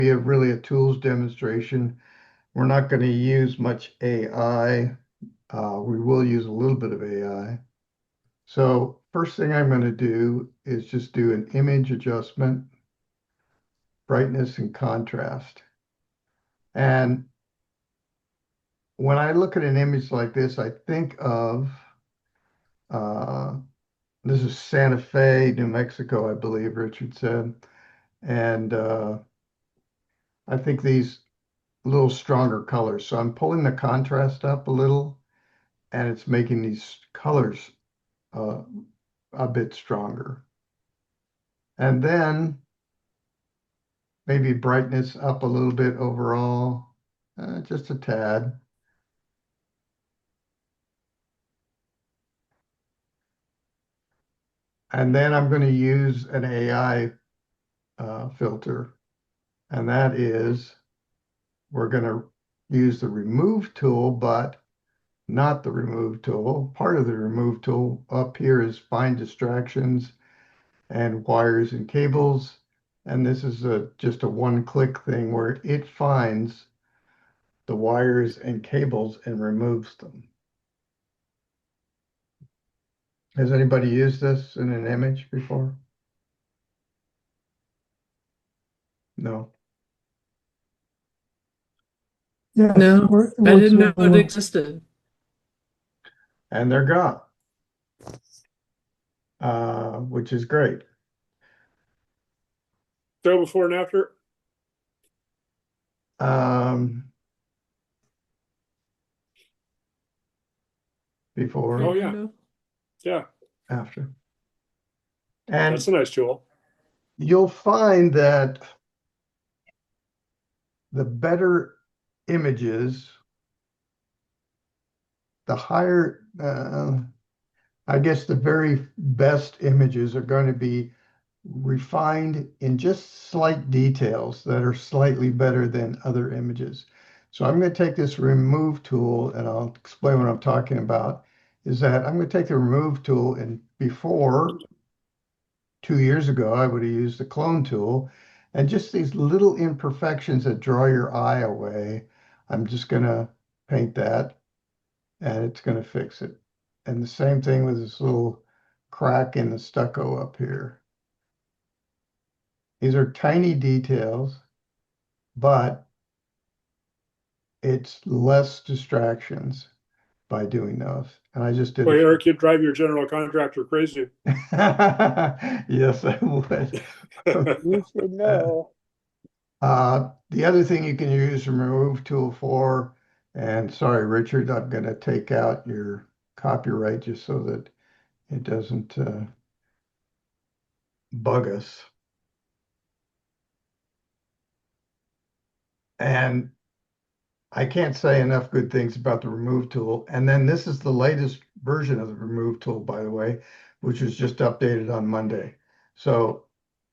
be really a tools demonstration. We're not going to use much AI. We will use a little bit of AI. So first thing I'm going to do is just do an image adjustment, brightness and contrast. And when I look at an image like this, I think of uh, this is Santa Fe, New Mexico, I believe Richard said. And I think these little stronger colors. So I'm pulling the contrast up a little, and it's making these colors uh, a bit stronger. And then maybe brightness up a little bit overall, just a tad. And then I'm going to use an AI filter, and that is we're going to use the remove tool, but not the remove tool. Part of the remove tool up here is find distractions and wires and cables. And this is just a one-click thing where it finds the wires and cables and removes them. Has anybody used this in an image before? No. Yes, No, it I works didn't know really it well. existed. And they're gone, which is great. Show before and after. Um, before, Oh yeah, No. yeah. after. That's And a nice tool. you'll find that the better images, the higher, I guess the very best images are going to be refined in just slight details that are slightly better than other images. So I'm going to take this remove tool and I'll explain what I'm talking about. Is that I'm going to take the remove tool, and before 2 years ago, I would have used the clone tool, and just these little imperfections that draw your eye away, I'm just going to paint that and it's going to fix it. And the same thing with this little crack in the stucco up here. These are tiny details, but it's less distractions by doing those. And I just did Boy, a few. Eric, you drive your general contractor crazy. Yes, I would. You should know. The other thing you can use the remove tool for, and sorry, Richard, I'm going to take out your copyright just so that it doesn't bug us. And I can't say enough good things about the remove tool. And then this is the latest version of the remove tool, by the way, which was just updated on Monday. So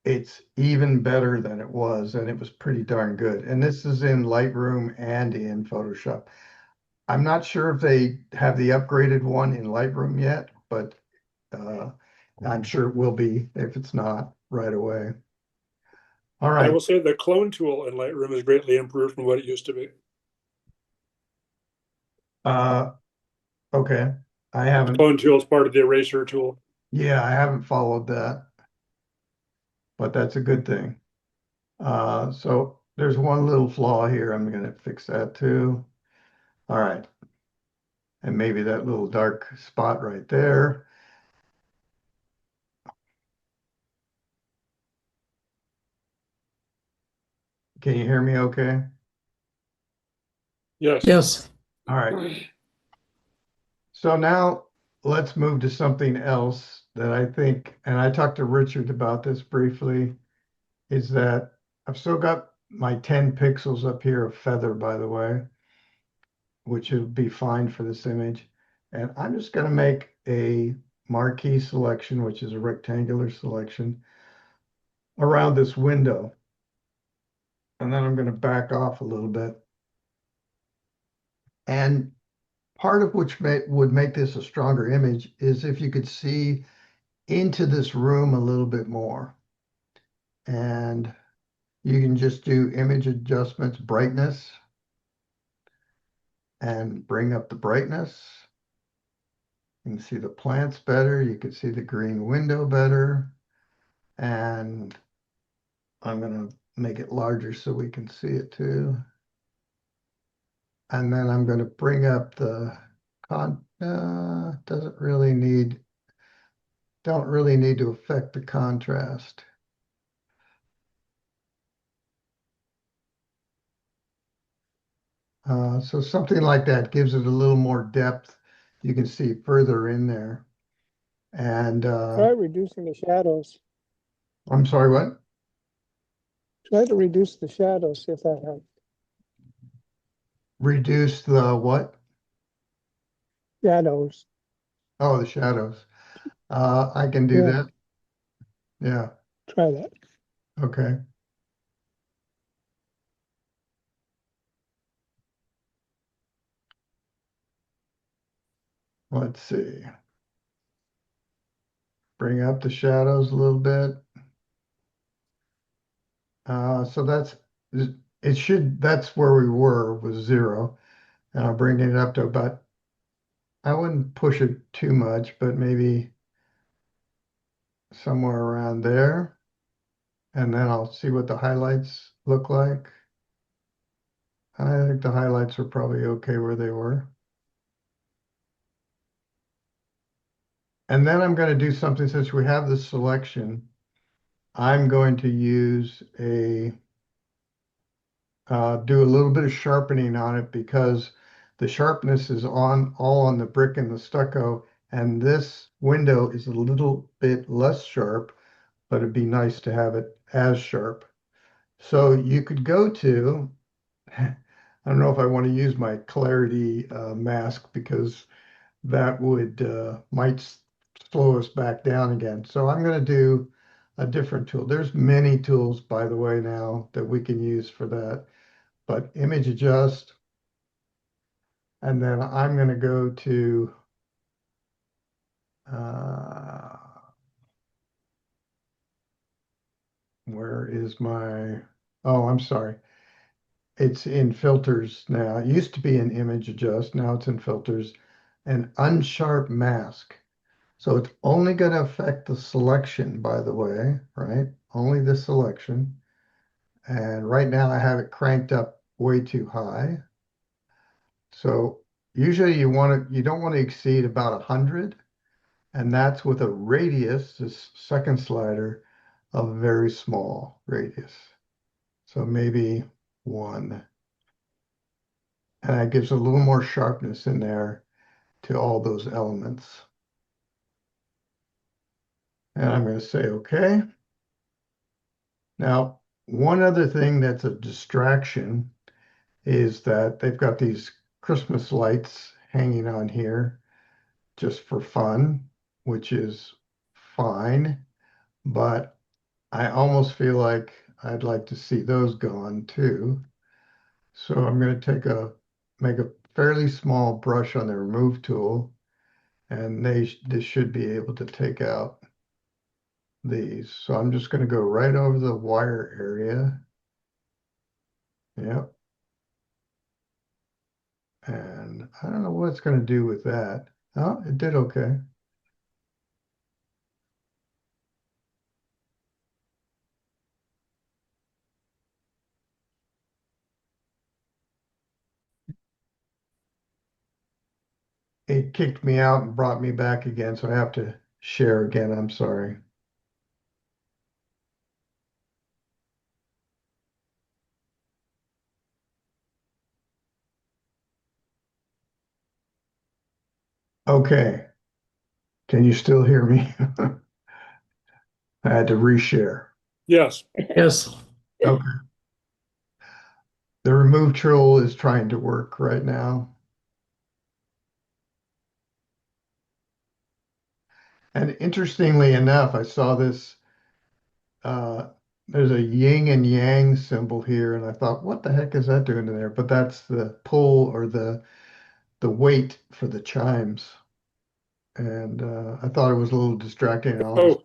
it's even better than it was, and it was pretty darn good. And this is in Lightroom and in Photoshop. I'm not sure if they have the upgraded one in Lightroom yet, but uh, I'm sure it will be if it's not right away. All I right. will say the clone tool in Lightroom is greatly improved from what it used to be. Uh, okay. I The haven't, clone tool is part of the eraser tool. yeah, I haven't followed that, but that's a good thing. So there's one little flaw here. I'm going to fix that too. All right. And maybe that little dark spot right there. Can you hear me okay? Yes. Yes. All right. So now let's move to something else that I think, and I talked to Richard about this briefly, is that I've still got my 10 pixels up here of feather, by the way, which would be fine for this image. And I'm just going to make a marquee selection, which is a rectangular selection around this window. And then I'm going to back off a little bit. And part of which would make this a stronger image is if you could see into this room a little bit more. And you can just do image adjustments, brightness, and bring up the brightness. You can see the plants better. You can see the green window better. And I'm going to make it larger so we can see it too. And then I'm going to bring up the don't really need to affect the contrast. So something like that gives it a little more depth. You can see further in there. And Try reducing the shadows. I'm sorry, what? Try to reduce the shadows, see if that helps. Reduce the what? Shadows. Oh, the shadows. I can do Yeah, that. Yeah. try that. Okay. Let's see. Bring up the shadows a little bit. So that's where we were was 0. And I'll bring it up to about, I wouldn't push it too much, but maybe somewhere around there. And then I'll see what the highlights look like. I think the highlights are probably okay where they were. And then I'm going to do something since we have this selection. I'm going to use do a little bit of sharpening on it because the sharpness is all on the brick and the stucco, and this window is a little bit less sharp, but it'd be nice to have it as sharp. So you could go to, I don't know if I want to use my clarity mask because that would might slow us back down again. So I'm going to do a different tool. There's many tools, by the way, now that we can use for that. But image adjust, and then I'm going to go to uh, where is my, oh, I'm sorry. It's in filters now. It used to be in image adjust. Now it's in filters and unsharp mask. So it's only going to affect the selection, by the way, right? Only the selection. And right now I have it cranked up way too high. So usually you don't want to exceed about 100. And that's with a radius, this second slider, of very small radius. So maybe 1. And that gives a little more sharpness in there to all those elements. And I'm going to say OK. Now, one other thing that's a distraction is that they've got these Christmas lights hanging on here just for fun, which is fine. But I almost feel like I'd like to see those gone too. So I'm going to make a fairly small brush on the remove tool, and this should be able to take out these. So I'm just going to go right over the wire area. Yep. And I don't know what it's going to do with that. Oh, it did okay. It kicked me out and brought me back again, so I have to share again. I'm sorry. Okay. Can you still hear me? I had to reshare. Yes. Yes. Okay. The remove tool is trying to work right now. And interestingly enough, I saw this, there's a yin and yang symbol here, and I thought, what the heck is that doing in there? But that's the pull or the weight for the chimes. And I thought it was a little distracting. I Oh,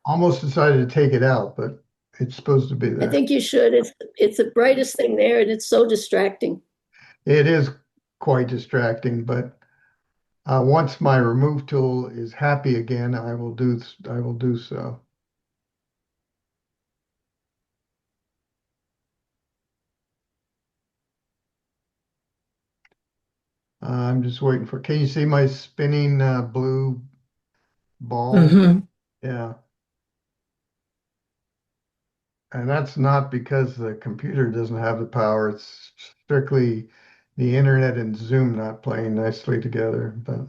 almost decided to take it out, but It's supposed to be I there. think you should. It's the brightest thing there and it's so distracting. It is quite distracting, but once my remove tool is happy again, I will do so. I'm just waiting for, can you see my spinning blue ball? Mhm. Yeah. And that's not because the computer doesn't have the power. It's strictly the internet and Zoom not playing nicely together. But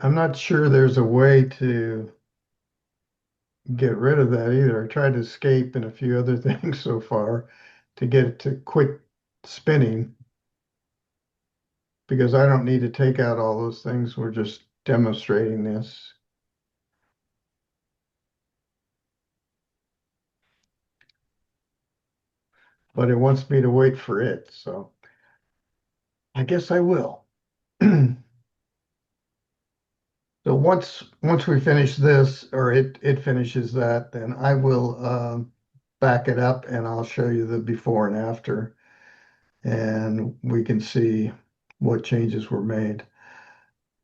I'm not sure there's a way to get rid of that either. I tried to escape and a few other things so far to get it to quit spinning because I don't need to take out all those things. We're just demonstrating this. But it wants me to wait for it, so I guess I will. So once we finish this, or it finishes that, then I will back it up and I'll show you the before and after, and we can see what changes were made.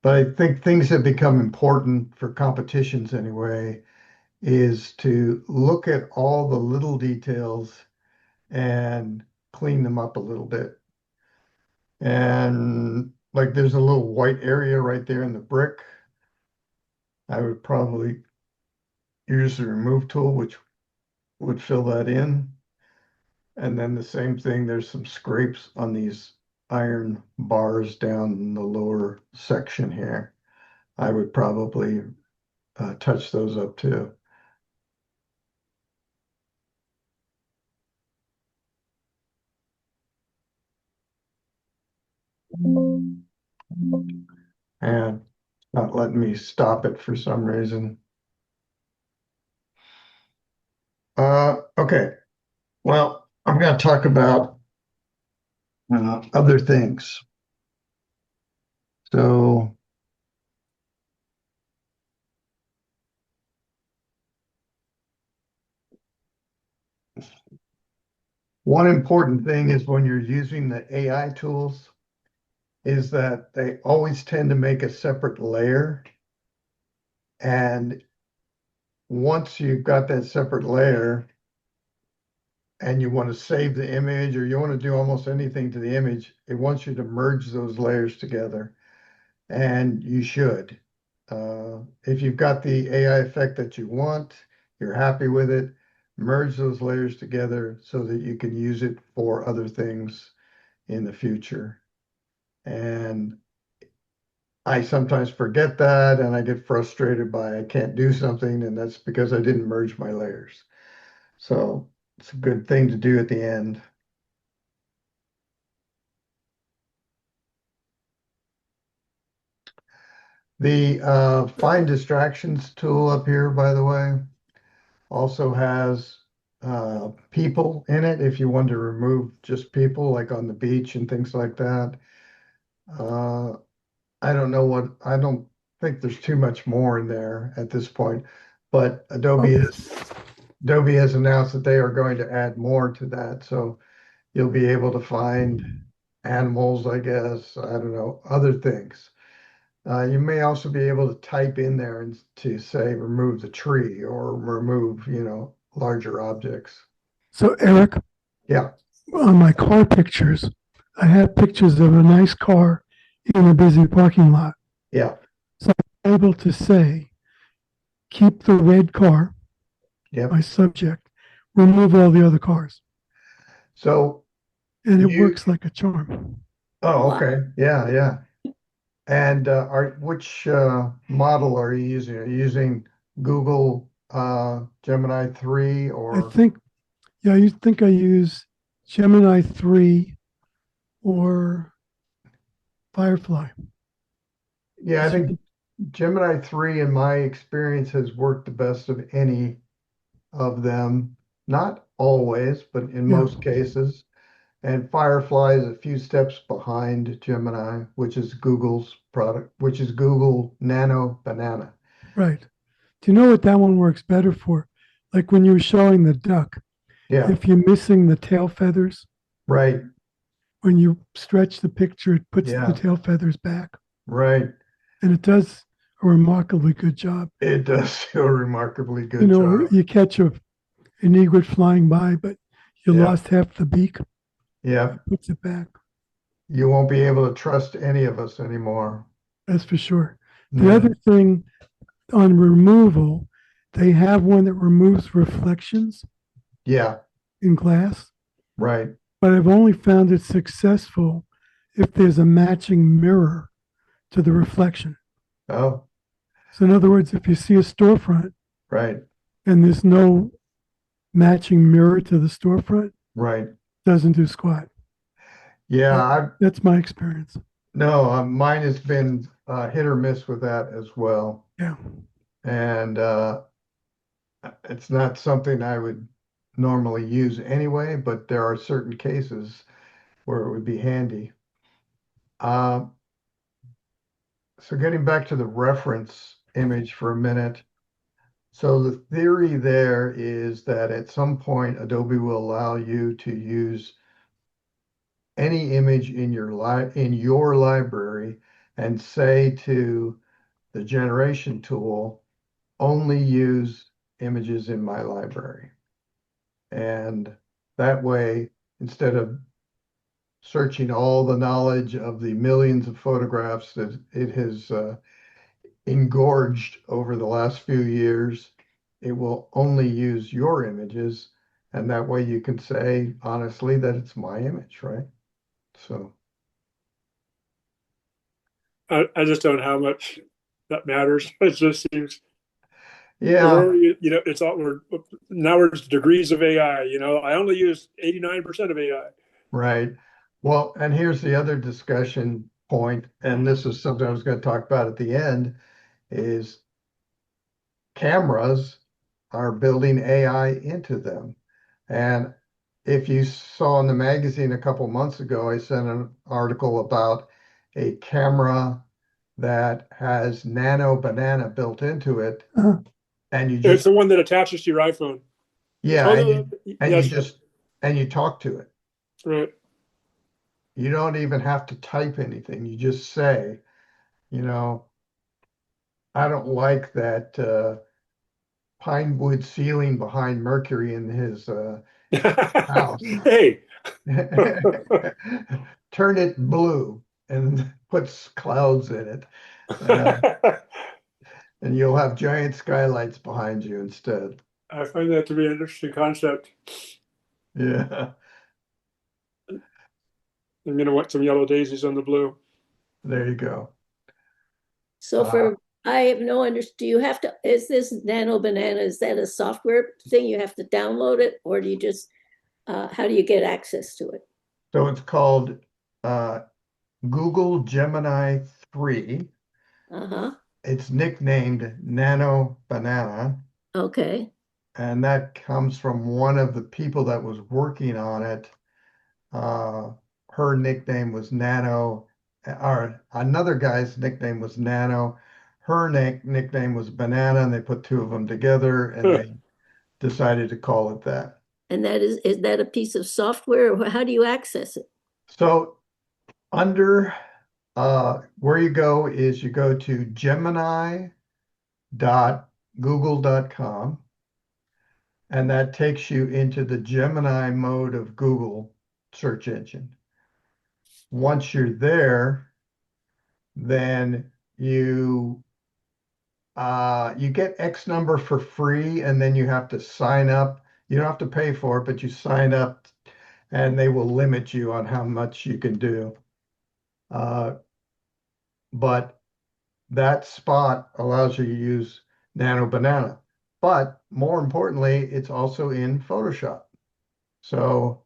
But I think things that become important for competitions anyway is to look at all the little details and clean them up a little bit. And like there's a little white area right there in the brick. I would probably use the remove tool, which would fill that in. And then the same thing, there's some scrapes on these iron bars down in the lower section here. I would probably touch those up too. And not letting me stop it for some reason. Okay, well, I'm going to talk about other things. So one important thing is when you're using the AI tools is that they always tend to make a separate layer. And once you've got that separate layer and you want to save the image or you want to do almost anything to the image, it wants you to merge those layers together. And you should. If you've got the AI effect that you want, you're happy with it, merge those layers together so that you can use it for other things in the future. And I sometimes forget that and I get frustrated by I can't do something, and that's because I didn't merge my layers. So it's a good thing to do at the end. The find distractions tool up here, by the way, also has people in it if you want to remove just people like on the beach and things like that. Uh, I don't think there's too much more in there at this point, but Adobe has announced that they are going to add more to that. So you'll be able to find animals, I guess, I don't know, other things. You may also be able to type in there and to say remove the tree or remove, larger objects. So Eric, Yeah, on my car pictures, I have pictures of a nice car in a busy parking lot. yeah, So I'm able to say, keep the red car, yep. my subject, remove all the other cars. So And it you, works like a charm. oh, Wow. okay. Yeah, yeah. And which model are you using? Are you using Google Gemini 3 I or think, yeah, you think I use Gemini 3 or Firefly. Yeah, I Yes, you think can- Gemini 3 in my experience has worked the best of any of them. Not always, but in yeah, most cases. And Firefly is a few steps behind Gemini, which is Google's product, which is Google Nano Banana. right. Do you know what that one works better for? Like when you were showing the duck, Yeah, if you're missing the tail feathers, right. when you stretch the picture, it puts the Yeah, tail feathers back, right. and it does a remarkably good job. It does do a remarkably You good know, job. you catch an egret flying by, but you Yeah, lost half the beak, yeah. puts it back. You won't be able to trust any of us anymore. That's for sure. The Yeah, other thing on removal, they have one that removes reflections yeah, in glass, right. but I've only found it successful if there's a matching mirror to the reflection. Oh, So, in other words, if you see a storefront right, and there's no matching mirror to the storefront, right. doesn't do squat. Yeah, That, I that's my experience. no, mine has been hit or miss with that as well. Yeah. And it's not something I would normally use anyway, but there are certain cases where it would be handy. Uh, so getting back to the reference image for a minute. So the theory there is that at some point Adobe will allow you to use any image in your library and say to the generation tool, only use images in my library. And that way, instead of searching all the knowledge of the millions of photographs that it has engorged over the last few years, it will only use your images. And that way you can say honestly that it's my image, right? So, I just don't know how much that matters. It just seems yeah, we're it's all we're now we're degrees of AI. I only use 89% of AI. right. Well, and here's the other discussion point, and this is something I was going to talk about at the end, is cameras are building AI into them. And if you saw in the magazine a couple months ago, I sent an article about a camera that has nano banana built into it. Uh, And you It's just, the one that attaches to your iPhone. yeah, Oh no, and you that's right. just, and you talk to it. Right. You don't even have to type anything. You just say, you know, I don't like that pine wood ceiling behind Mercury in his house. Hey. Turn it blue and puts clouds in it. Uh, and you'll have giant skylights behind you instead. I find that to be an interesting concept. Yeah, I'm gonna want some yellow daisies on the blue. there you go. So Uh, I have no do you have to, is this Nano Banana, is that a software thing? You have to download it, or do you just, how do you get access to it? so it's called uh, Google Gemini 3. Uh-huh. It's nicknamed Nano Banana, Okay. and that comes from one of the people that was working on it. Uh, Her nickname was Nano, or another guy's nickname was Nano. Her nickname was Banana, and they put two of them together and they decided to call it that. And is that a piece of software, or how do you access it? So under where you go is you go to gemini.google.com, and that takes you into the Gemini mode of Google search engine. Once you're there, then you get X number for free, and then you have to sign up. You don't have to pay for it, but you sign up, and they will limit you on how much you can do. Uh, but that spot allows you to use Nano Banana. But more importantly, it's also in Photoshop. So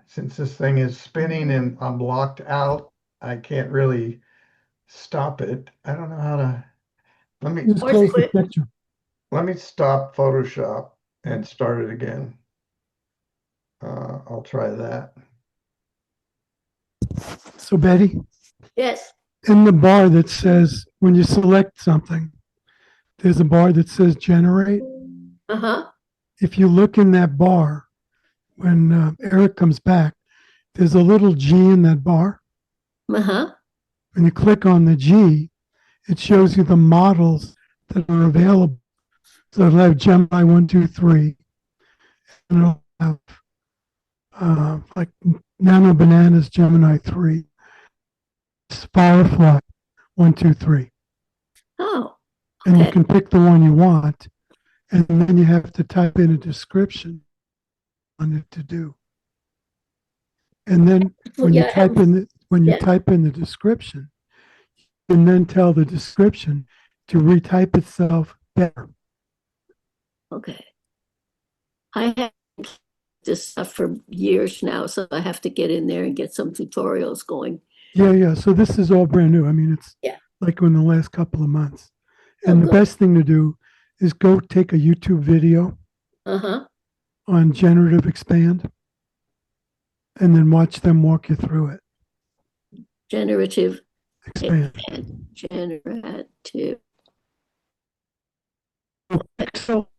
since this thing is spinning and I'm locked out, I can't really stop it. I don't know how to, let me, Just Or close the quit. picture. let me stop Photoshop and start it again. I'll try that. So Betty, Yes. in the bar that says, when you select something, there's a bar that says generate. Uh-huh. If you look in that bar, when Eric comes back, there's a little G in that bar. Uh-huh. When you click on the G, it shows you the models that are available. So it'll have Gemini 1, 2, 3, and it'll have like Nano Bananas Gemini 3, Firefly 1, 2, 3. Oh, And you okay. can pick the one you want, and then you have to type in a description on it to do. And then when you Yeah, type in yeah. the description, you can then tell the description to retype itself better. Okay. I have this stuff for years now, so I have to get in there and get some tutorials going. Yeah. So this is all brand new. I mean, it's Yeah. like in the last couple of months. Oh, And the good. best thing to do is go take a YouTube video Uh-huh. on Generative Expand and then watch them walk you through it. Generative Expand. and generative. Excel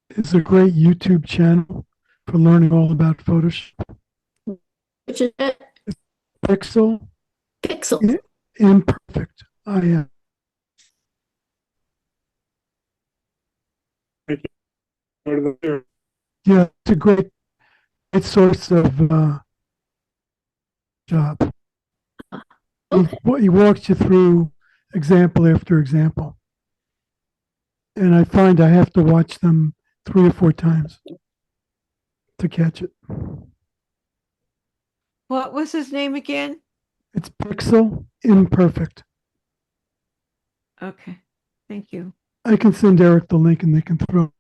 is a great YouTube channel for learning all about Photoshop. Which is that? Pixel Pixel. Imperfect. I am. Go to the- Yeah, it's a great source of job. Okay. He walks you through example after example. And I find I have to watch them 3 or 4 times to catch it. What was his name again? It's Pixel Imperfect. Okay, thank you. I can send Eric the link and they can throw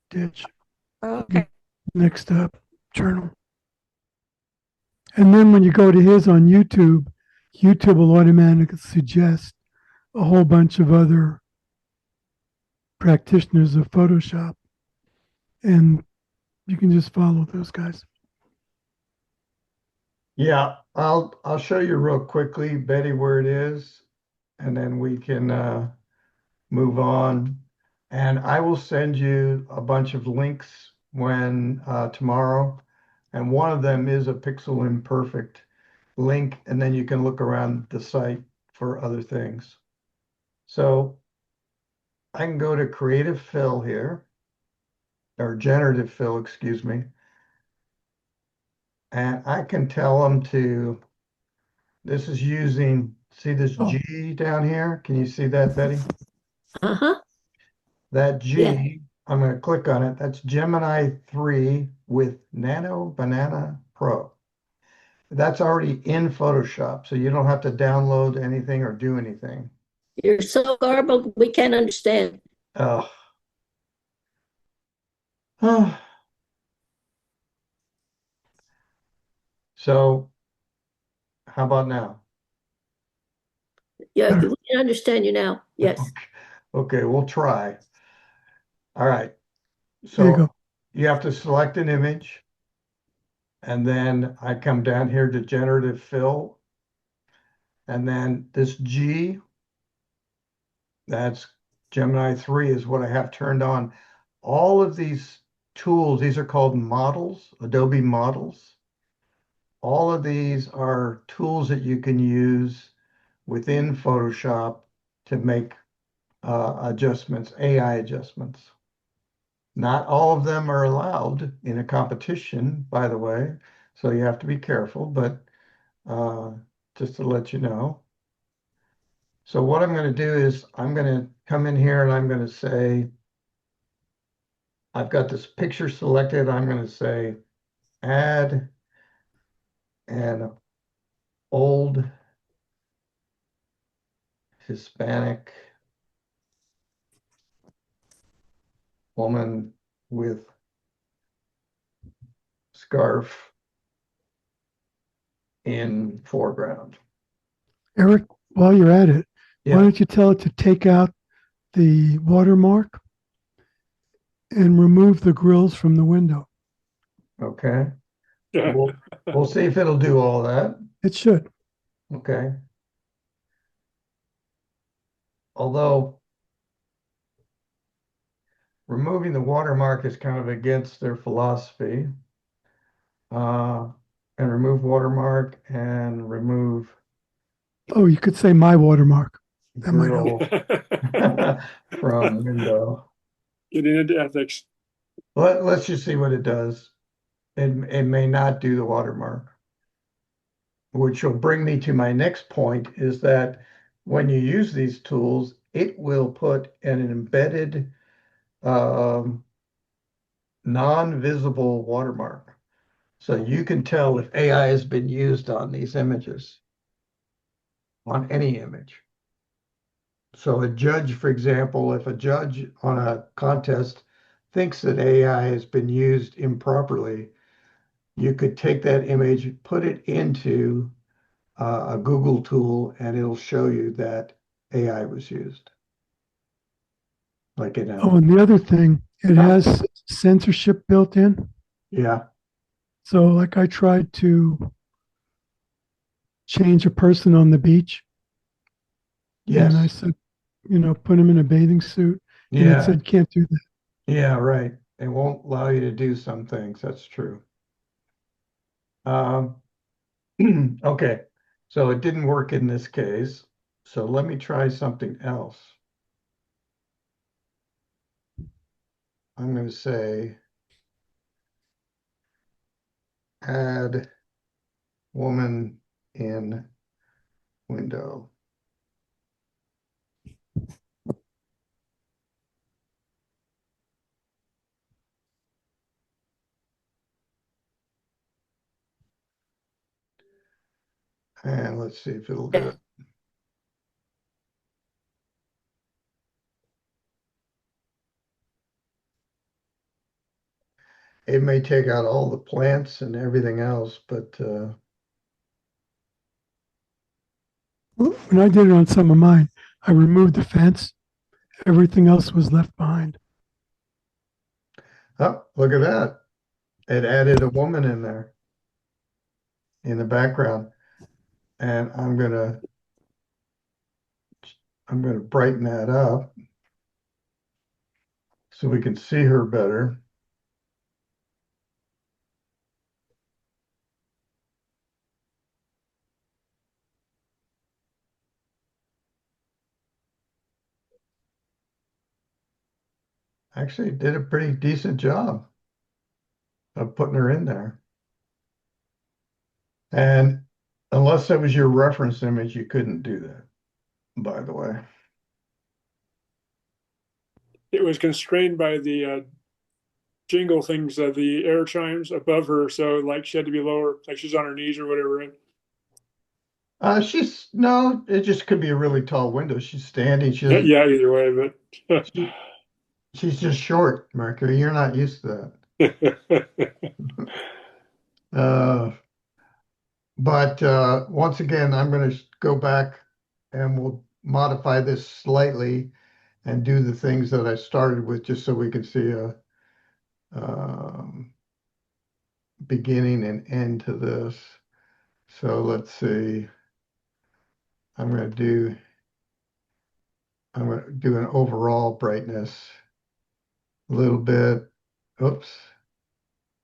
ditch Okay, next up journal. And then when you go to his on YouTube, YouTube will automatically suggest a whole bunch of other practitioners of Photoshop. And you can just follow those guys. Yeah, I'll show you real quickly, Betty, where it is, and then we can move on. And I will send you a bunch of links when tomorrow, and one of them is a Pixel Imperfect link, and then you can look around the site for other things. So I can go to Creative Fill here, or Generative Fill, excuse me, and I can tell them to, this is using, see this Oh. G down here? Can you see that, Betty? Uh-huh. That Yeah. G, I'm going to click on it. That's Gemini 3 with Nano Banana Pro. That's already in Photoshop, so you don't have to download anything or do anything. You're so garbled, we can't understand. Oh. So how about now? Yeah, we can understand you now. Yes. Okay, we'll try. All right. There you So go. you have to select an image, and then I come down here to Generative Fill, and then this G, that's Gemini 3 is what I have turned on. All of these tools, these are called models, Adobe models. All of these are tools that you can use within Photoshop to make adjustments, AI adjustments. Not all of them are allowed in a competition, by the way, so you have to be careful, but uh, just to let you know. So what I'm going to do is I'm going to come in here and I'm going to say, I've got this picture selected. I'm going to say, add an old Hispanic woman with scarf in foreground. Eric, while you're at it, why Yeah, don't you tell it to take out the watermark and remove the grills from the window? okay. We'll see if it'll do all that. It should. Okay. Although removing the watermark is kind of against their philosophy. Uh, and remove watermark and remove Oh, you could say my watermark. That might help. grill from window. Getting into ethics. Let's just see what it does. It may not do the watermark, which will bring me to my next point is that when you use these tools, it will put an embedded um, non-visible watermark. So you can tell if AI has been used on these images, on any image. So a judge, for example, if a judge on a contest thinks that AI has been used improperly, you could take that image, put it into a Google tool, and it'll show you that AI was used. Like in Oh, a, and the other thing, it has censorship built in. yeah, So, like, I tried to change a person on the beach, and I yes, said, put him in a bathing suit, and it yeah, said can't do that. yeah, right. It won't allow you to do some things. That's true. Um, okay, so it didn't work in this case. So let me try something else. I'm going to say add woman in window. And let's see if it'll do it. It may take out all the plants and everything else, but When I did it on some of mine, I removed the fence. Everything else was left behind. oh, look at that. It added a woman in there in the background. And I'm gonna brighten that up so we can see her better. Actually, it did a pretty decent job of putting her in there. And unless that was your reference image, you couldn't do that, by the way. It was constrained by the jingle things, the air chimes above her. So like she had to be lower, like she's on her knees or whatever. Right? She's no, it just could be a really tall window. She's standing. Yeah, either way, but She, she's just short, Mercury. You're not used to that. Uh, but once again, I'm going to go back and we'll modify this slightly and do the things that I started with just so we can see a um, beginning and end to this. So let's see. I'm going to do I'm going to do an overall brightness a little bit. Oops.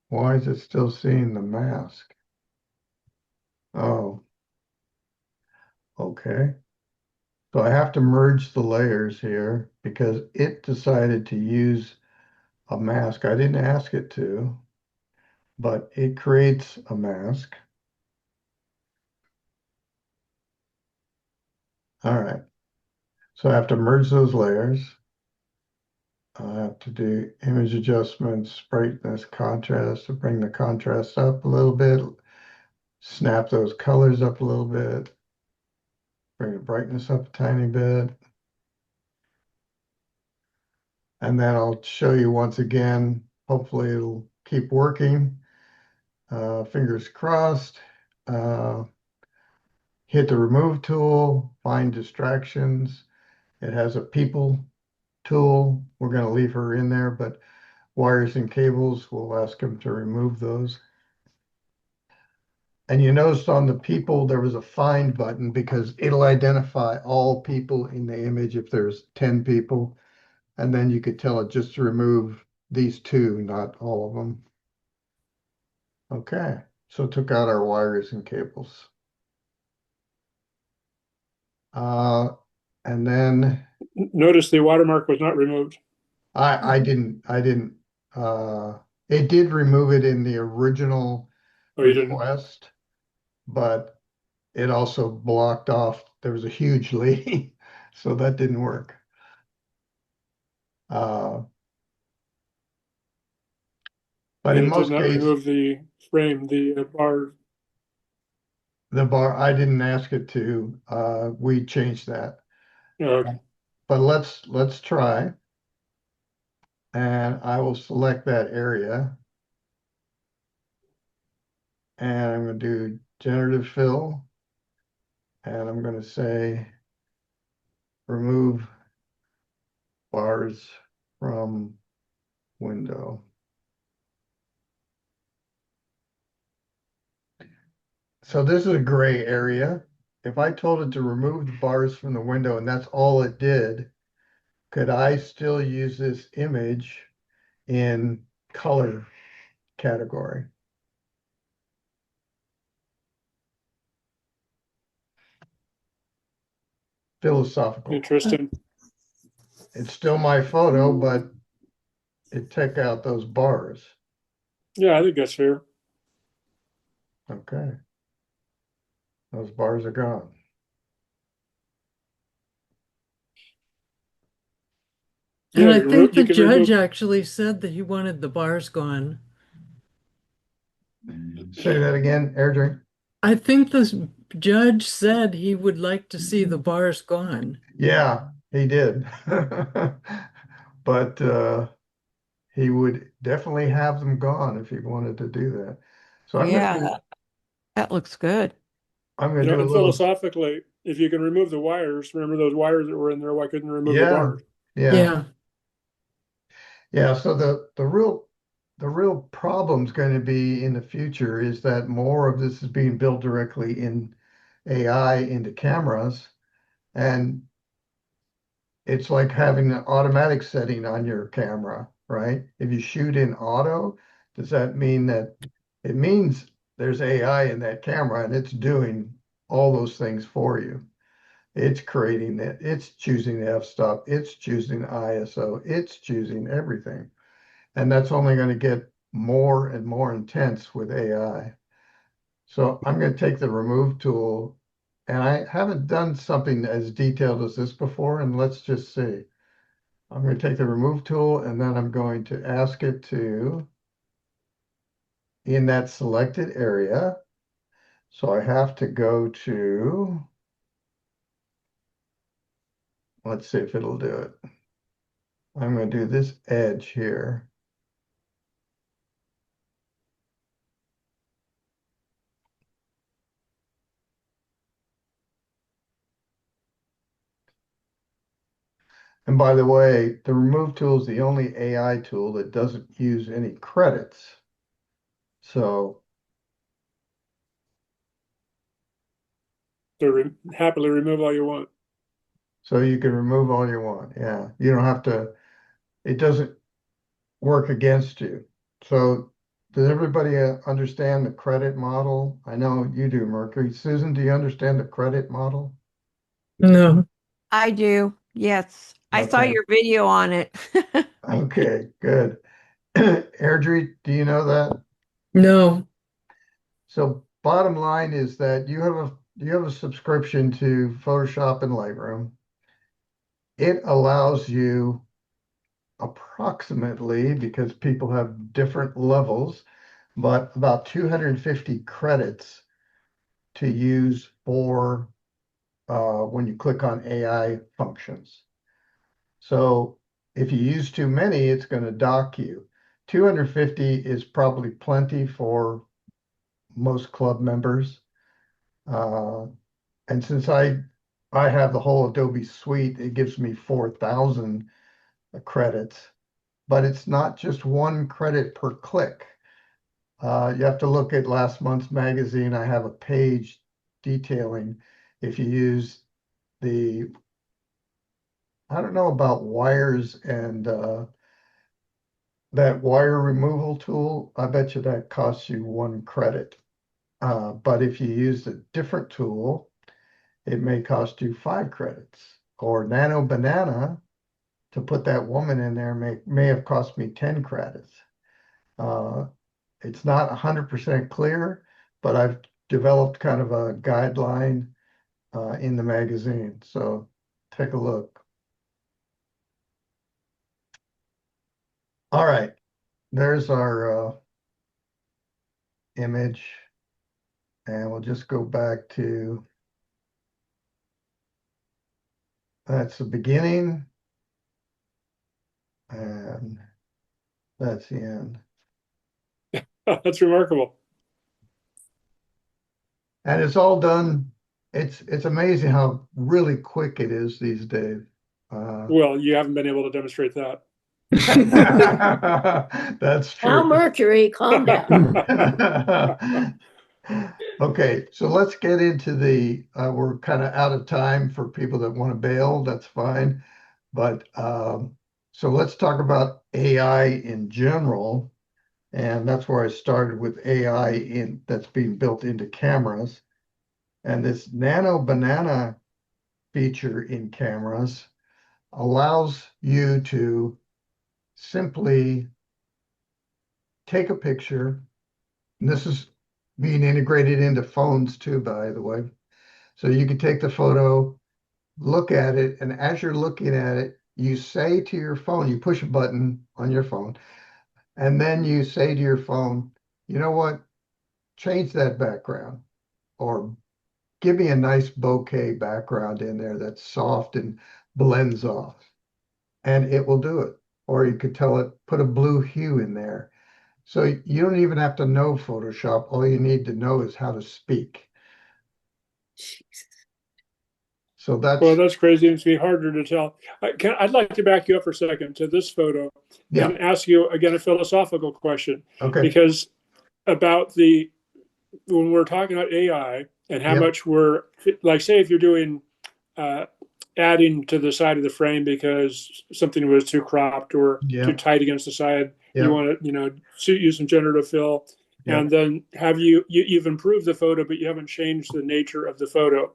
Why is it still seeing the mask? Oh, okay. So I have to merge the layers here because it decided to use a mask. I didn't ask it to, but it creates a mask. All right. So I have to merge those layers. I have to do image adjustments, brightness, contrast to bring the contrast up a little bit, snap those colors up a little bit, bring the brightness up a tiny bit. And then I'll show you once again. Hopefully it'll keep working. Fingers crossed. uh, hit the remove tool, find distractions. It has a people tool. We're going to leave her in there, but wires and cables, we'll ask him to remove those. And you noticed on the people, there was a find button because it'll identify all people in the image if there's 10 people. And then you could tell it just to remove these two, not all of them. Okay, so took out our wires and cables. Uh, and then Notice the watermark was not removed. I didn't, uh, it did remove it in the original Oh, you didn't? request, but it also blocked off, there was a huge lady, so that didn't work. Uh, but And in it did most not cases, remove the frame, the bar. the bar, I didn't ask it to, we changed that. Okay. But let's try. And I will select that area. And I'm going to do generative fill. And I'm going to say remove bars from window. So this is a gray area. If I told it to remove the bars from the window and that's all it did, could I still use this image in color category? Philosophical. Interesting. It's still my photo, but it took out those bars. Yeah, I think that's fair. Okay. Those bars are gone. And Yeah, I think you the can judge remove. actually said that he wanted the bars gone. Say that again, Airdrie. I think the judge said he would like to see the bars gone. Yeah, he did. But he would definitely have them gone if he wanted to do that. So Yeah, that looks good. I'm You gonna know, do a and little, philosophically, if you can remove the wires, remember those wires that were in there, why couldn't you remove the yeah, bars? yeah, Yeah. yeah. So the real problem's going to be in the future is that more of this is being built directly in AI into cameras, and it's like having an automatic setting on your camera, right? If you shoot in auto, does that mean that it means there's AI in that camera and it's doing all those things for you? It's creating it, it's choosing the f-stop, it's choosing ISO, it's choosing everything. And that's only going to get more and more intense with AI. So I'm going to take the remove tool, and I haven't done something as detailed as this before, and let's just see. I'm going to take the remove tool and then I'm going to ask it to, in that selected area. So I have to go to, let's see if it'll do it. I'm going to do this edge here. And by the way, the remove tool is the only AI tool that doesn't use any credits. So, To happily remove all you want. so you can remove all you want. Yeah, you don't have to, it doesn't work against you. So does everybody understand the credit model? I know you do, Mercury. Susan, do you understand the credit model? No. I do. Yes. I saw Okay, your video on it. okay, good. Airdrie, do you know that? No. So bottom line is that you have a subscription to Photoshop and Lightroom. It allows you approximately, because people have different levels, but about 250 credits to use for when you click on AI functions. So if you use too many, it's going to dock you. 250 is probably plenty for most club members. Uh, and since I have the whole Adobe suite, it gives me 4,000 credits, but it's not just one credit per click. You have to look at last month's magazine. I have a page detailing if you use the, I don't know about wires and that wire removal tool. I bet you that costs you 1 credit. But if you use a different tool, it may cost you 5 credits. Or Nano Banana, to put that woman in there, may have cost me 10 credits. Uh, it's not 100% clear, but I've developed kind of a guideline in the magazine. So take a look. All right, there's our image. And we'll just go back to, that's the beginning. And that's the end. That's remarkable. And it's all done. It's amazing how really quick it is these days. Well, you haven't been able to demonstrate that. That's Now, true. Mercury, calm down. Okay, so let's get into we're kind of out of time for people that want to bail. That's fine. But so let's talk about AI in general. And that's where I started with AI that's being built into cameras. And this Nano Banana feature in cameras allows you to simply take a picture. And this is being integrated into phones too, by the way. So you can take the photo, look at it, and as you're looking at it, you say to your phone, you push a button on your phone, and then you say to your phone, you know what, change that background, or give me a nice bokeh background in there that's soft and blends off, and it will do it. Or you could tell it, put a blue hue in there. So you don't even have to know Photoshop. All you need to know is how to speak. So Well, that's, that's crazy. It's be harder to tell. I'd like to back you up for a second to this photo yeah, and ask you again a philosophical question, okay, because about the when we're talking about AI and how yep, much we're like, say, if you're doing uh, adding to the side of the frame because something was too cropped or too yep, tight against the side, you yep, want to, use some generative fill, yep. and then you've improved the photo, but you haven't changed the nature of the photo,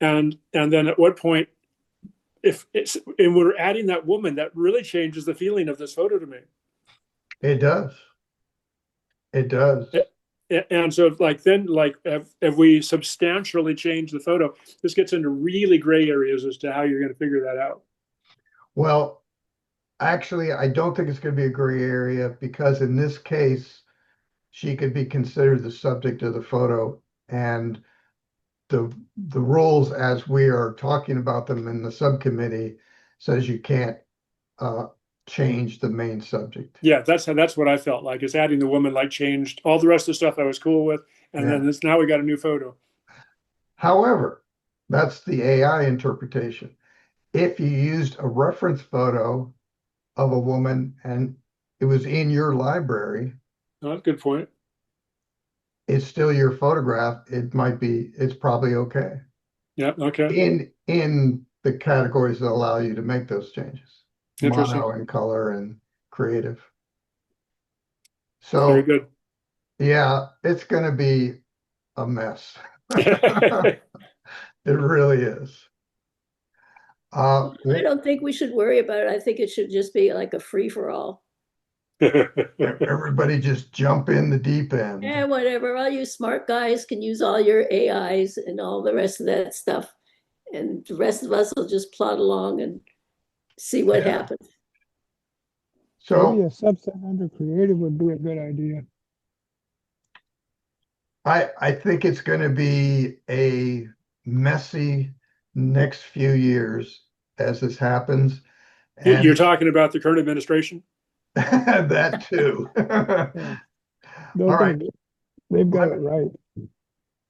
and then at what point, if it's and we're adding that woman, that really changes the feeling of this photo to me. It does. It does. And so like then like have we substantially changed the photo? This gets into really gray areas as to how you're going to figure that out. Well, actually, I don't think it's going to be a gray area because in this case, she could be considered the subject of the photo, and the rules as we are talking about them in the subcommittee says you can't uh, change the main subject. Yeah, that's what I felt like, is adding the woman like changed all the rest of the stuff I was cool with, and Yeah. then now we got a new photo. However, that's the AI interpretation. If you used a reference photo of a woman and it was in your library, Oh, that's a good point. it's still your photograph. It's probably okay Yeah, okay. in the categories that allow you to make those changes, Interesting. mono and color and creative. Very So good. yeah, it's going to be a mess. It really is. I don't think we should worry about it. I think it should just be like a free for all. Everybody just jump in the deep end. Yeah, whatever. All you smart guys can use all your AIs and all the rest of that stuff. And the rest of us will just plod along and see what Yeah. happens. Maybe So a subset under creative would be a good idea. I think it's going to be a messy next few years as this happens, You're and talking about the current administration? that too. Yeah. All They'll right. get it. They've got Let it me, right.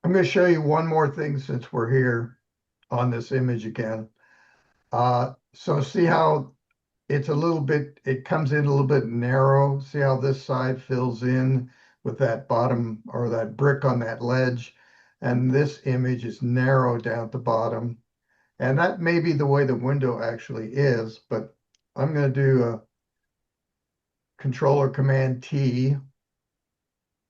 I'm going to show you one more thing since we're here on this image again. So see how it's a little bit, it comes in a little bit narrow. See how this side fills in with that bottom or that brick on that ledge. And this image is narrow down at the bottom. And that may be the way the window actually is, but I'm going to do a controller command T,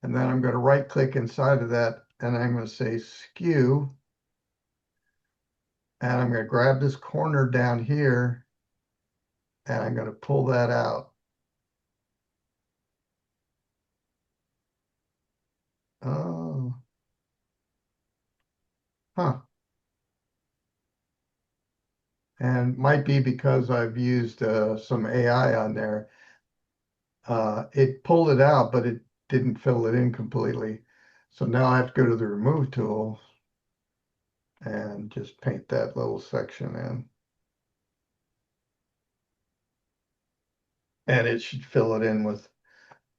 and then I'm going to right click inside of that, and I'm going to say skew, and I'm going to grab this corner down here, and I'm going to pull that out. Oh, huh. And might be because I've used some AI on there. It pulled it out, but it didn't fill it in completely. So now I have to go to the remove tool and just paint that little section in. And it should fill it in with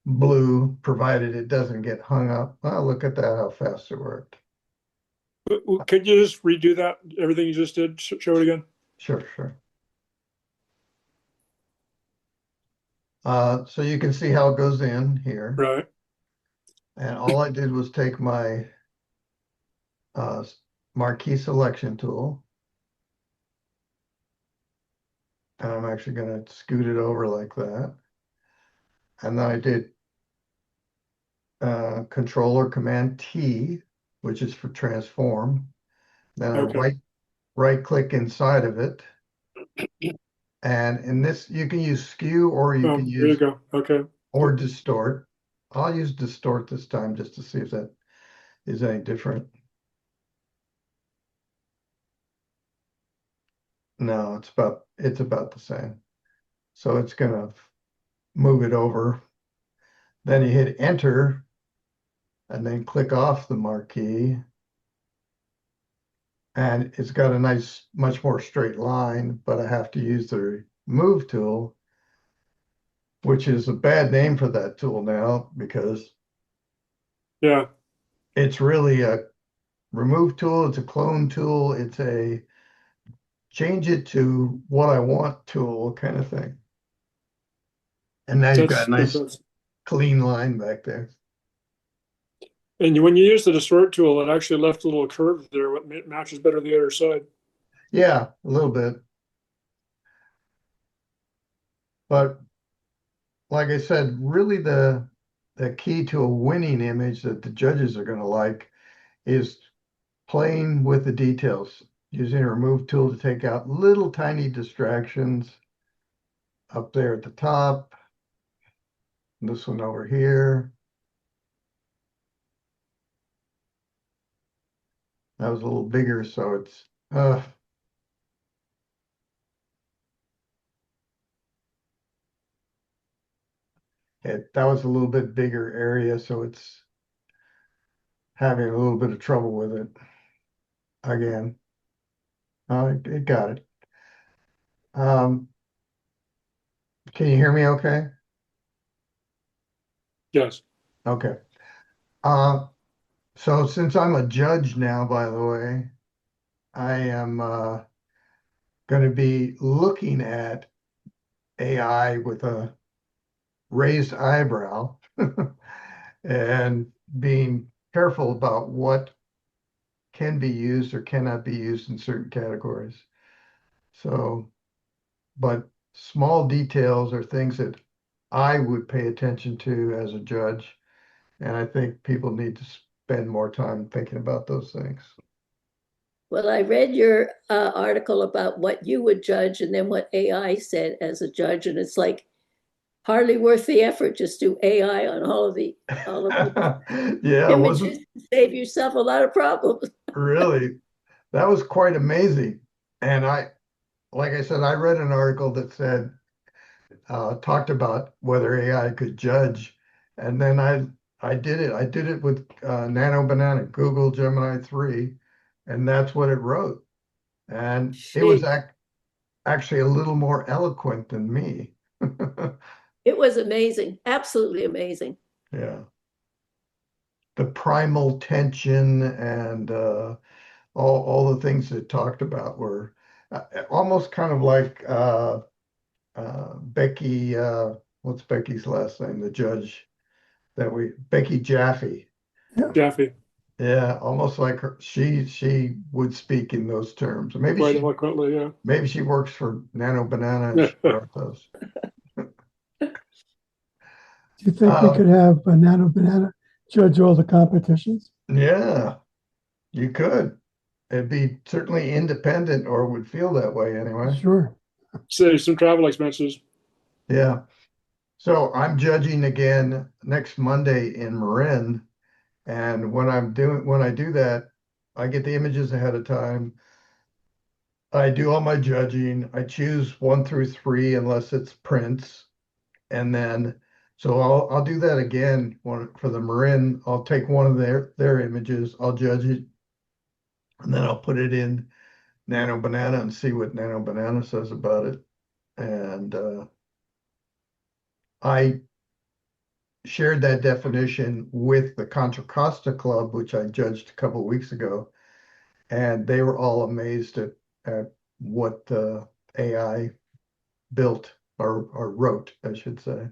blue, provided it doesn't get hung up. Oh, look at that, how fast it worked. Could you just redo that? Everything you just did, show it again. Sure, sure. So you can see how it goes in here. Right. And all I did was take my marquee selection tool. And I'm actually going to scoot it over like that. And then I did controller command T, which is for transform. Then I Okay. right click inside of it. And in this, you can use skew or you Oh, can there you use go. Okay. or distort. I'll use distort this time just to see if that is any different. No, it's about the same. So it's gonna move it over. Then you hit enter and then click off the marquee. And it's got a nice, much more straight line, but I have to use the move tool, which is a bad name for that tool now because Yeah. it's really a remove tool, it's a clone tool, it's a change it to what I want tool kind of thing. And now you've got a nice That's clean line back there. and when you use the distort tool, it actually left a little curve there, what matches better the other side. Yeah, a little bit. But like I said, really the key to a winning image that the judges are going to like is playing with the details, using a remove tool to take out little tiny distractions up there at the top. This one over here. That was a little bigger, so it's that was a little bit bigger area, so it's having a little bit of trouble with it again. It got it. Um, can you hear me okay? Yes. Okay. Uh, so since I'm a judge now, by the way, I am going to be looking at AI with a raised eyebrow and being careful about what can be used or cannot be used in certain categories. So, but small details are things that I would pay attention to as a judge. And I think people need to spend more time thinking about those things. Well, I read your article about what you would judge and then what AI said as a judge, and it's like hardly worth the effort. Just do AI on all of the Yeah, it wasn't images to save yourself a lot of problems. really, that was quite amazing. And like I said, I read an article that said, talked about whether AI could judge. And then I did it. I did it with Nano Banana, Google Gemini 3, and that's what it wrote. And it was Jeez. actually a little more eloquent than me. It was amazing, absolutely amazing. Yeah. the primal tension and all the things it talked about were almost kind of like Becky. What's Becky's last name? The judge Becky Jaffe. Yeah. Jaffe, Yeah, almost like her. She would speak in those terms. quite eloquently, yeah. Maybe she works for Nano Banana and she wrote those. Do you think we Uh, could have a Nano Banana judge all the competitions? yeah, you could. It'd be certainly independent or would feel that way anyway. Sure. Save some travel expenses. Yeah. So I'm judging again next Monday in Marin. And when I do that, I get the images ahead of time. I do all my judging. I choose 1 through 3 unless it's prints. And then so I'll do that again for the Marin. I'll take one of their images, I'll judge it, and then I'll put it in Nano Banana and see what Nano Banana says about it. And I shared that definition with the Contra Costa Club, which I judged a couple of weeks ago, and they were all amazed at what the AI built or wrote, I should say.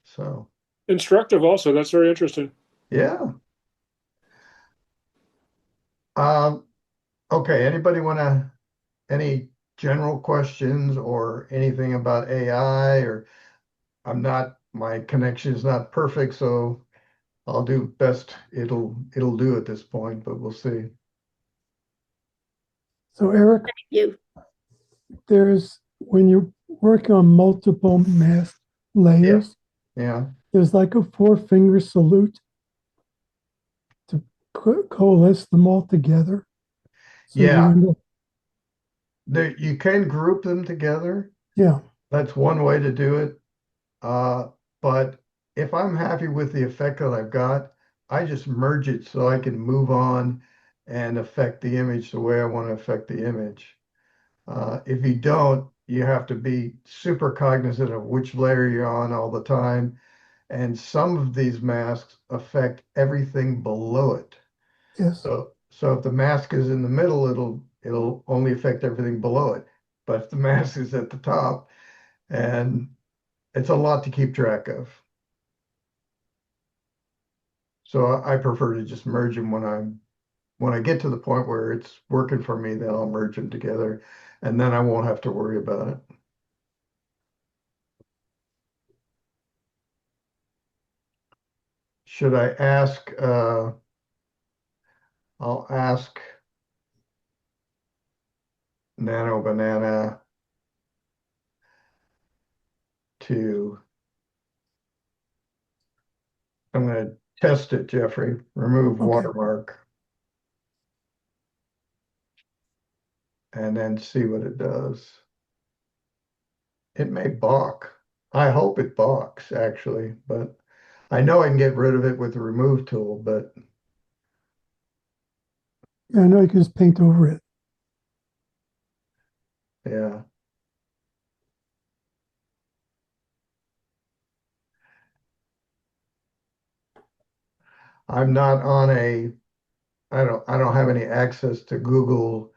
So Instructive also. That's very interesting. yeah. Um, okay, anybody want to any general questions or anything about AI or my connection is not perfect, so I'll do best it'll do at this point, but we'll see. So, Eric, You, there's when you're working on multiple mask layers, Yeah. there's like a four-finger salute to coalesce them all together. So you Yeah. end up, You can group them together. yeah, That's one way to do it. But if I'm happy with the effect that I've got, I just merge it so I can move on and affect the image the way I want to affect the image. If you don't, you have to be super cognizant of which layer you're on all the time. And some of these masks affect everything below it. yes. So if the mask is in the middle, it'll only affect everything below it. But if the mask is at the top, and it's a lot to keep track of. So I prefer to just merge them when I get to the point where it's working for me, then I'll merge them together, and then I won't have to worry about it. Should I ask? I'll ask Nano Banana to. I'm going to test it, Jeffrey. Remove Okay. watermark, and then see what it does. It may balk. I hope it balks, actually, but I know I can get rid of it with the remove tool, but Yeah, I know you can just paint over it. yeah. I'm not on I don't have any access to Google.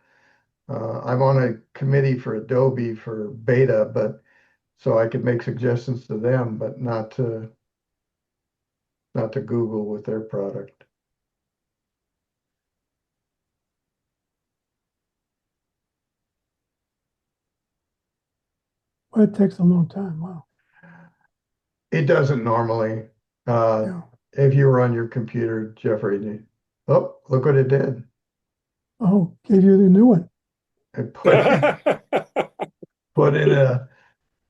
I'm on a committee for Adobe for beta, but so I could make suggestions to them, but not to Google with their product. But it takes a long time. Wow. It doesn't normally. Uh, Yeah. if you were on your computer, Jeffrey, oh, look what it did. Oh, gave you the new one. It put in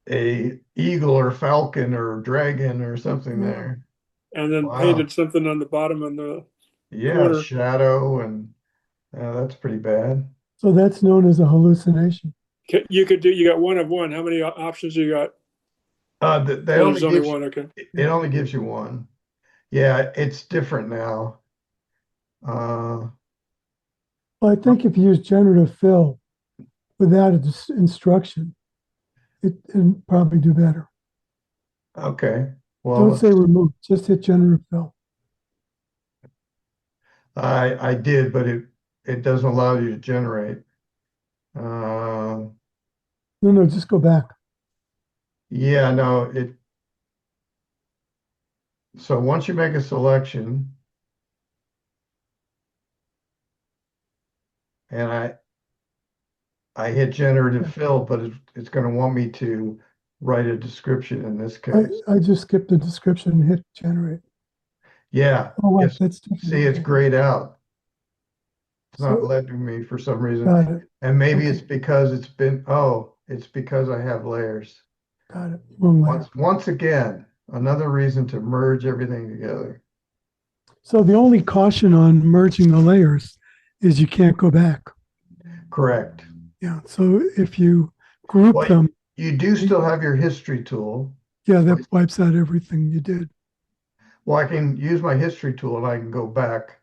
a eagle or falcon or dragon or something Yeah. there. And then Wow. painted something on the bottom in the Yeah, corner. shadow and that's pretty bad. So that's known as a hallucination. You could do. You got one of one. How many options you got? They Oh, only there's only gives one. Okay. it only gives you one. Yeah, it's different now. Uh, Well, I think if you use generative fill without a instruction, it'd probably do better. okay. Well, Don't say remove, just hit generative fill. I did, but it doesn't allow you to generate. Uh, No, no, just go back. yeah, no, so once you make a selection, and I hit generative fill, but it's going to want me to write a description in this case. I just skipped the description and hit generate. Yeah, Oh, wait, yes. that's different. See, it's Okay. grayed out. It's not So, letting me for some reason. got it, And maybe Okay. it's because it's because I have layers. got it. Wrong layer. Once again, another reason to merge everything together. So the only caution on merging the layers is you can't go back. Correct. Yeah. So if you group Well, them, you do still have your history tool. yeah, that wipes out everything you did. Well, I can use my history tool and I can go back.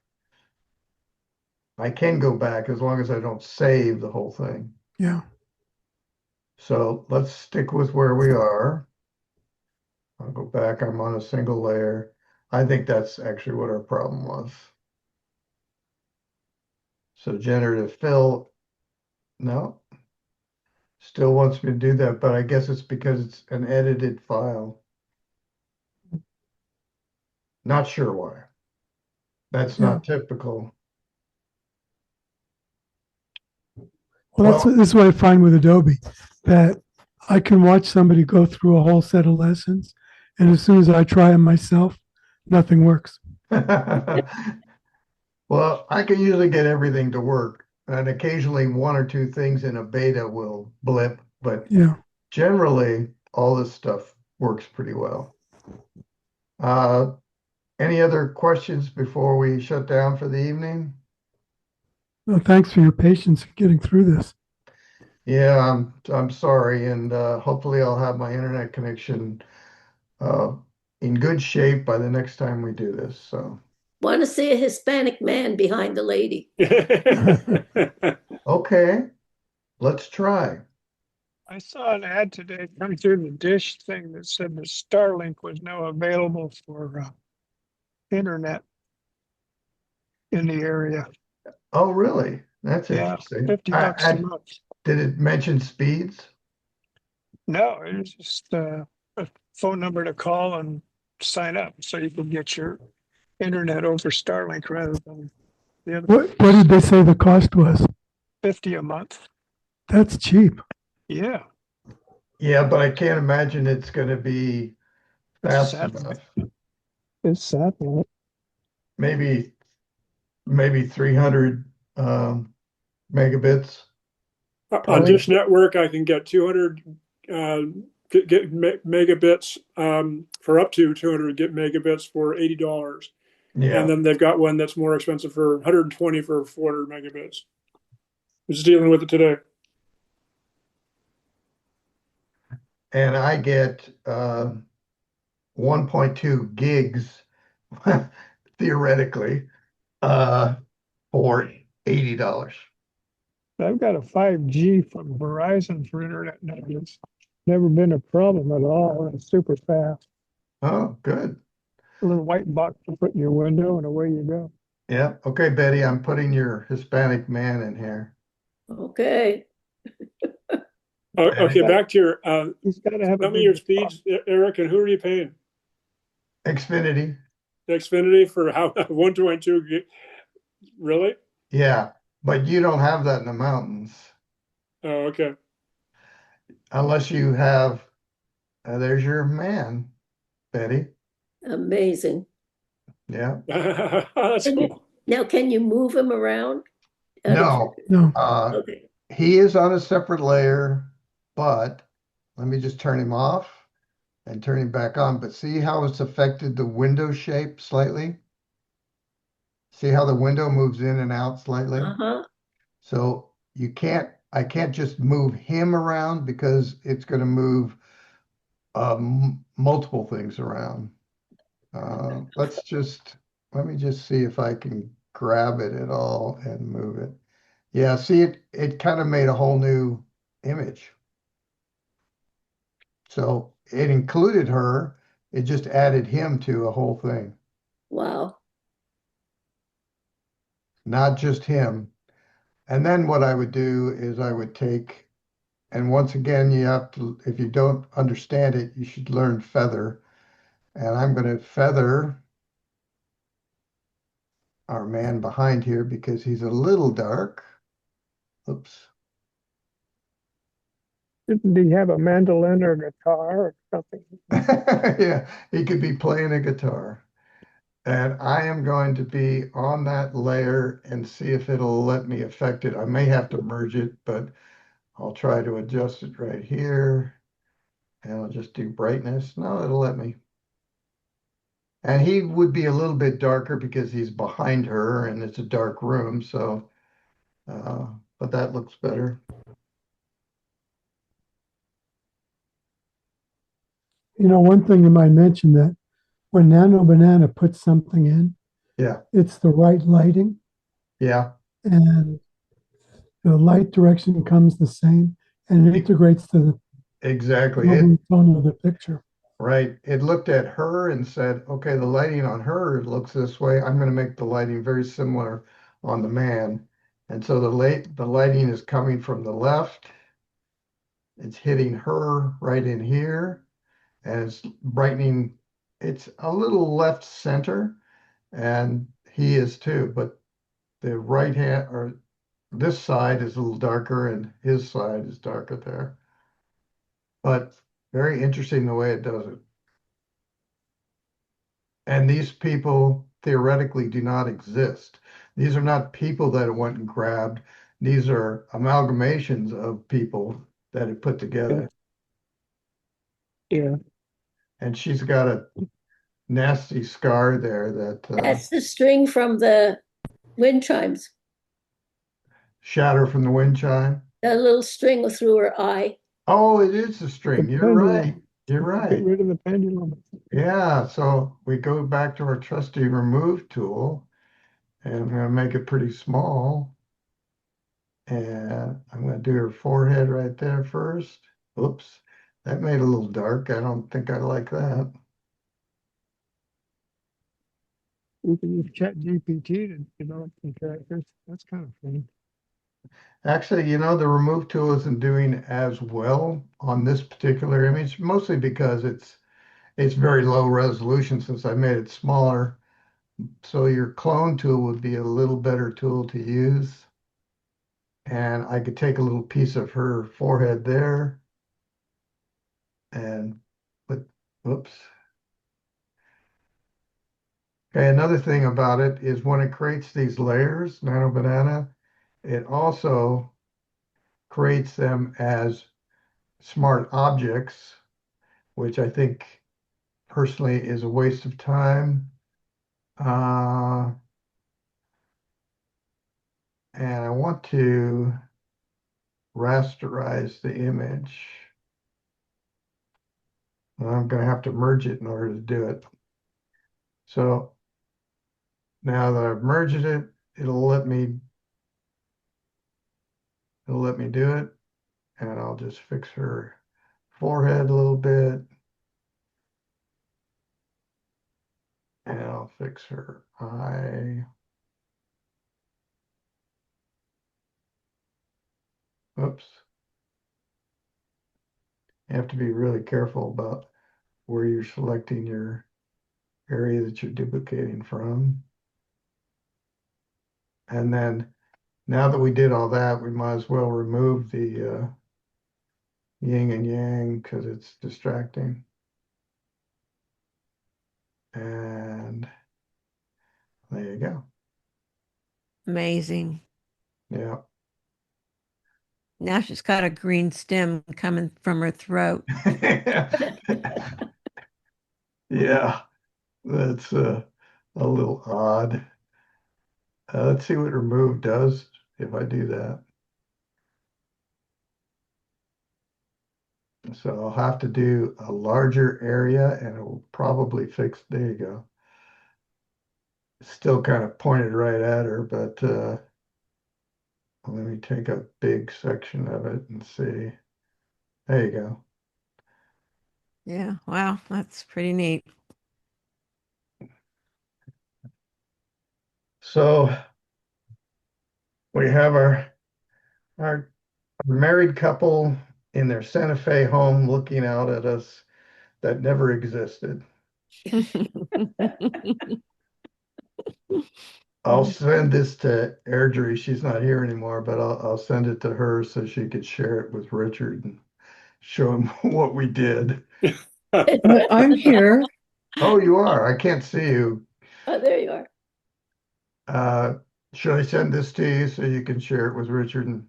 I can go back as long as I don't save the whole thing. Yeah. So let's stick with where we are. I'll go back. I'm on a single layer. I think that's actually what our problem was. So generative fill, no, still wants me to do that, but I guess it's because it's an edited file. Not sure why. That's Yeah. not typical. Well, this is what I find with Adobe, that I can watch somebody go through a whole set of lessons, and as soon as I try them myself, nothing works. Well, I can usually get everything to work, and occasionally one or two things in a beta will blip, but Yeah. generally all this stuff works pretty well. Uh, any other questions before we shut down for the evening? Well, thanks for your patience in getting through this. Yeah, I'm sorry, and hopefully I'll have my internet connection uh, in good shape by the next time we do this. So, Want to see a Hispanic man behind the lady. okay, let's try. I saw an ad today come through the Dish thing that said that Starlink was now available for internet in the area. Oh, really? That's Yeah, interesting. 50 bucks a month. Did it mention speeds? No, it's just a phone number to call and sign up so you can get your internet over Starlink rather than the other What did they say the cost was? 50 a month. That's cheap. Yeah, Yeah, but I can't imagine it's going to be fast satellite. enough. It's satellite. Maybe 300 megabits On per Dish Network, I can get 200 megabits for up to 200 megabits for $80. Yeah. And then they've got one that's more expensive for 120 for 400 megabits. I was dealing with it today. And I get 1.2 gigs theoretically for $80. I've got a 5G from Verizon for internet now. It's never been a problem at all. It's super fast. Oh, good. A little white box to put in your window and away you go. Yeah. Okay, Betty, I'm putting your Hispanic man in here. Okay. Okay, back to your, He's got to have a tell me your big speeds, Eric, and who are you paying? Xfinity. Xfinity for how 122 gig? Really? Yeah, but you don't have that in the mountains Oh, okay. unless you have, there's your man, Betty. Amazing. Yeah. That's cool. Now, can you move him around? No, No. Okay. he is on a separate layer, but let me just turn him off and turn him back on. But see how it's affected the window shape slightly? See how the window moves in and out slightly? Uh-huh. So I can't just move him around because it's going to move multiple things around. Let me just see if I can grab it at all and move it. Yeah, see it kind of made a whole new image. So it included her, it just added him to a whole thing. Wow. not just him. And then what I would do is I would take, and once again, you have to, if you don't understand it, you should learn feather. And I'm going to feather our man behind here because he's a little dark. Oops. Didn't he have a mandolin or a guitar or something? Yeah, he could be playing a guitar. And I am going to be on that layer and see if it'll let me affect it. I may have to merge it, but I'll try to adjust it right here. And I'll just do brightness. No, it'll let me. And he would be a little bit darker because he's behind her and it's a dark room. So, uh, but that looks better. You know, one thing you might mention that when Nano Banana puts something in, Yeah, it's the right lighting yeah, and the light direction comes the same and it integrates to the exactly. overall tone of the picture. Right. It looked at her and said, okay, the lighting on her looks this way. I'm going to make the lighting very similar on the man. And so the lighting is coming from the left. It's hitting her right in here and it's brightening. It's a little left center and he is too, but the right hand or this side is a little darker and his side is darker there. But very interesting the way it does it. And these people theoretically do not exist. These are not people that it went and grabbed. These are amalgamations of people that it put Yeah. together. Yeah. And she's got a nasty scar there that That's the string from the wind chimes. shatter from the wind chime. That little string through her eye. Oh, it is a The string. You're right. pendulum. You're Get right. rid of the pendulum. Yeah. So we go back to our trusty remove tool and I'm going to make it pretty small. And I'm going to do her forehead right there first. Oops, that made it a little dark. I don't think I like that. You can use Chat GPT to develop some characters. That's kind of fun. Actually, the remove tool isn't doing as well on this particular image, mostly because it's very low resolution since I made it smaller. So your clone tool would be a little better tool to use. And I could take a little piece of her forehead there and put, whoops. Okay, another thing about it is when it creates these layers, Nano Banana, it also creates them as smart objects, which I think personally is a waste of time. Uh, and I want to rasterize the image. I'm going to have to merge it in order to do it. So now that I've merged it, it'll let me do it. And I'll just fix her forehead a little bit. And I'll fix her eye. Oops. You have to be really careful about where you're selecting your area that you're duplicating from. And then now that we did all that, we might as well remove the yin and yang because it's distracting. And there you go. Amazing. Yeah. Now she's got a green stem coming from her throat. Yeah, that's a little odd. Let's see what remove does if I do that. So I'll have to do a larger area and it will probably fix, there you go. Still kind of pointed right at her, but let me take a big section of it and see. There you go. Yeah, wow, that's pretty neat. So We have our married couple in their Santa Fe home looking out at us that never existed. I'll send this to Airdrie. She's not here anymore, but I'll send it to her so she could share it with Richard and show him what we did. I'm here. Oh, you are. I can't see you. Oh, there you are. Should I send this to you so you can share it with Richard and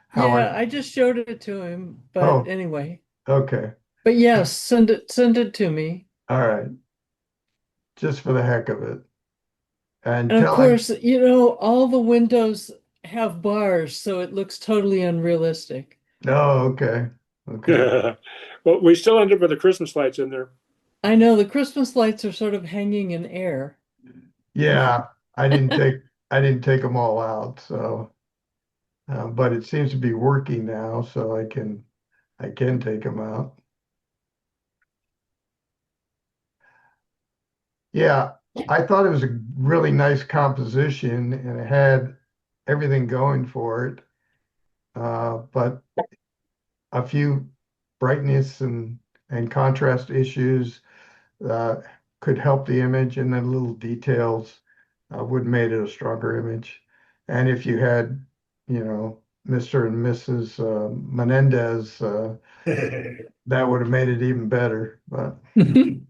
how Yeah, I just showed it to him, but Oh, anyway. okay. But yes, send it to me. All right. Just for the heck of it. And And of tell him, course, all the windows have bars, so it looks totally unrealistic. no, okay. Okay. Well, we still end up with the Christmas lights in there. I know the Christmas lights are sort of hanging in air. Yeah, I didn't take them all out, so but it seems to be working now, so I can take them out. Yeah, I thought it was a really nice composition and it had everything going for it. But a few brightness and contrast issues uh, could help the image, and then little details would made it a stronger image. And if you had, Mr. and Mrs. Menendez, that would have made it even better. But Can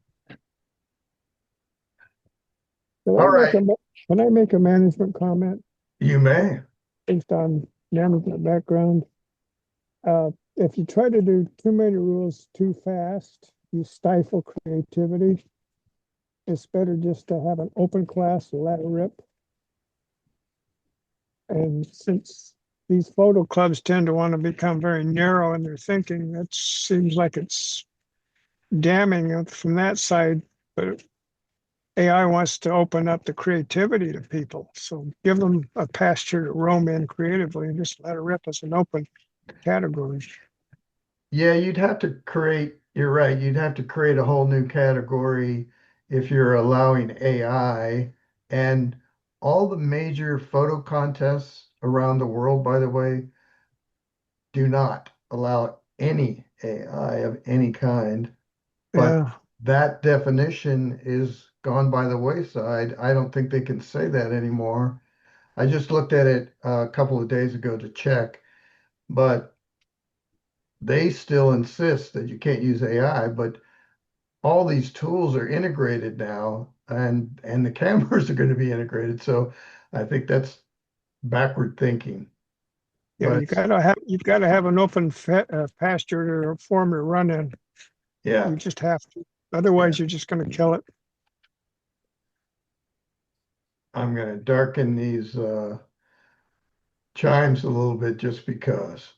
I all make right, can I make a management comment you may. based on management background? If you try to do too many rules too fast, you stifle creativity. It's better just to have an open class, let it rip. And since these photo clubs tend to want to become very narrow in their thinking, that seems like it's damning from that side. But AI wants to open up the creativity to people. So give them a pasture to roam in creatively and just let it rip as an open category. Yeah, you're right, you'd have to create a whole new category if you're allowing AI. And all the major photo contests around the world, by the way, do not allow any AI of any kind. But Yeah, that definition is gone by the wayside. I don't think they can say that anymore. I just looked at it a couple of days ago to check, but they still insist that you can't use AI, but all these tools are integrated now and the cameras are going to be integrated. So I think that's backward thinking. yeah, But you've got to have an open pasture or form to run in. yeah, You just have to. yeah, Otherwise, you're just going to kill it. I'm going to darken these chimes a little bit just because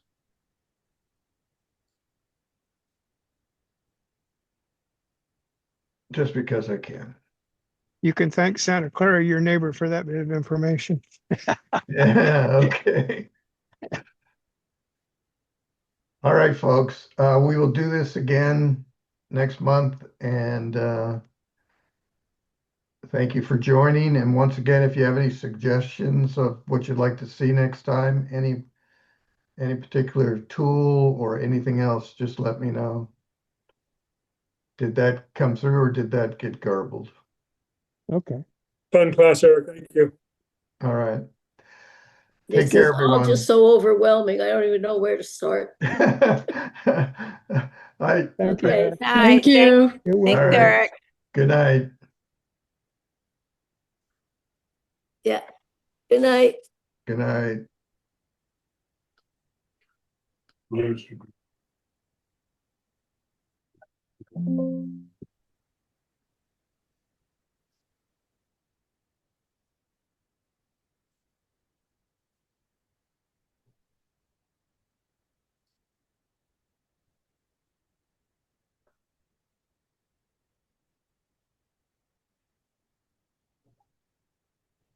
I can. You can thank Santa Clara, your neighbor, for that bit of information. Yeah, okay. All right, folks. We will do this again next month, and thank you for joining. And once again, if you have any suggestions of what you'd like to see next time, any particular tool or anything else, just let me know. Did that come through or did that get garbled? Okay. Fun class, Eric. Thank you. All right. Take This care, is all everyone. just so overwhelming. I don't even know where to start. I, Thank you, Okay. Eric. Thank you. You're all Thanks, welcome. right. Eric. Good night. Yeah. Good night. Good night. Yes.